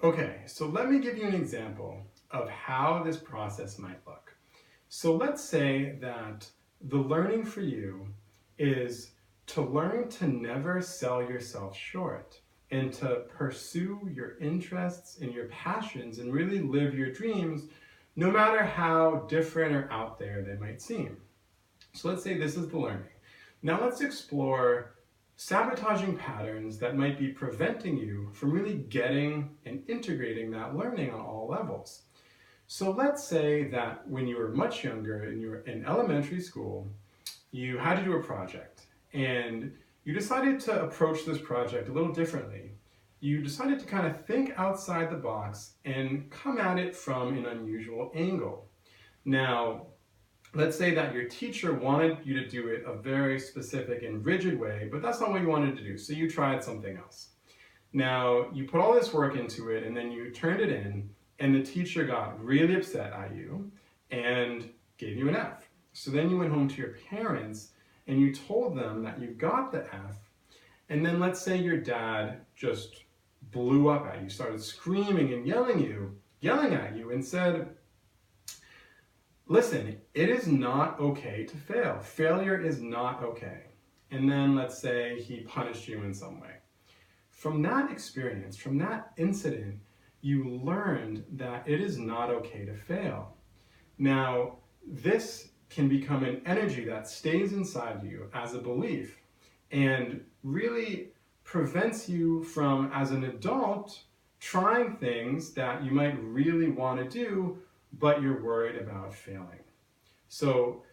Okay, so let me give you an example of how this process might look. So let's say that the learning for you is to learn to never sell yourself short and to pursue your interests and your passions and really live your dreams no matter how different or out there they might seem. So let's say this is the learning. Now let's explore sabotaging patterns that might be preventing you from really getting and integrating that learning on all levels. So let's say that when you were much younger and you were in elementary school, you had to do a project and you decided to approach this project a little differently. You decided to kind of think outside the box and come at it from an unusual angle. Now, let's say that your teacher wanted you to do it a very specific and rigid way, but that's not what you wanted to do, so you tried something else. Now, you put all this work into it and then you turned it in, and the teacher got really upset at you and gave you an F. So then you went home to your parents and you told them that you got the F, and then let's say your dad just blew up at you, started screaming and yelling at you and said, listen, it is not okay to fail. Failure is not okay. And then let's say he punished you in some way. From that experience, from that incident, you learned that it is not okay to fail. Now, this can become an energy that stays inside you as a belief and really prevents you from, as an adult, trying things that you might really want to do, but you're worried about failing. So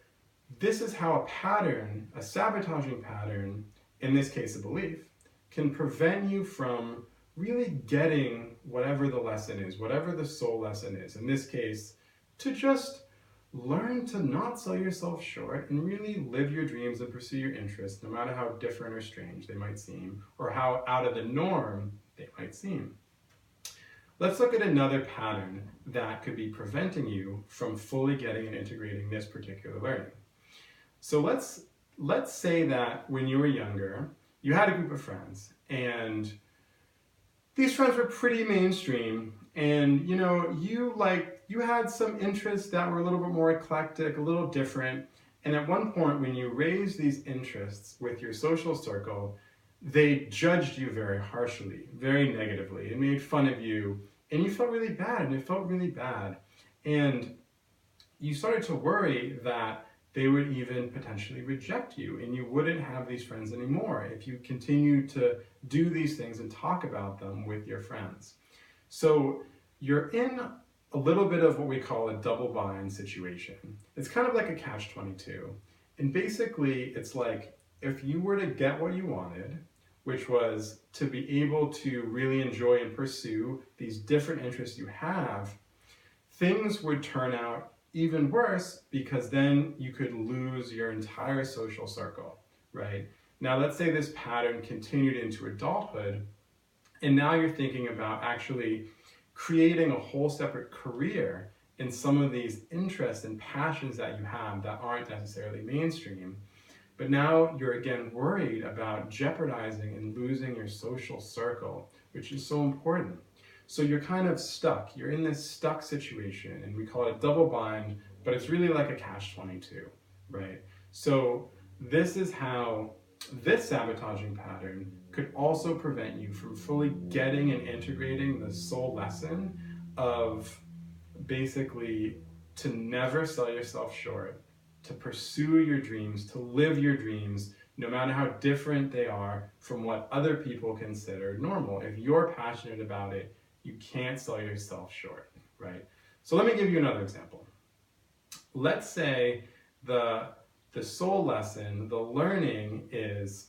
this is how a pattern, a sabotaging pattern, in this case a belief, can prevent you from really getting whatever the lesson is, whatever the soul lesson is. In this case, to just learn to not sell yourself short and really live your dreams and pursue your interests, no matter how different or strange they might seem, or how out of the norm they might seem. Let's look at another pattern that could be preventing you from fully getting and integrating this particular learning. So let's say that when you were younger, you had a group of friends, and these friends were pretty mainstream, and you had some interests that were a little bit more eclectic, a little different, and at one point when you raised these interests with your social circle, they judged you very harshly, very negatively, and made fun of you, and you felt really bad, and it felt really bad, and you started to worry that they would even potentially reject you, and you wouldn't have these friends anymore if you continue to do these things and talk about them with your friends. So you're in a little bit of what we call a double bind situation. It's kind of like a catch-22. And basically, it's like if you were to get what you wanted, which was to be able to really enjoy and pursue these different interests you have, things would turn out even worse, because then you could lose your entire social circle, right? Now, let's say this pattern continued into adulthood, and now you're thinking about actually creating a whole separate career in some of these interests and passions that you have that aren't necessarily mainstream. But now you're again worried about jeopardizing and losing your social circle, which is so important. So you're kind of stuck. You're in this stuck situation, and we call it a double bind, but it's really like a catch-22, right? So this is how this sabotaging pattern could also prevent you from fully getting and integrating the soul lesson of basically to never sell yourself short, to pursue your dreams, to live your dreams, no matter how different they are from what other people consider normal. If you're passionate about it, you can't sell yourself short, right? So let me give you another example. Let's say the soul lesson, the learning is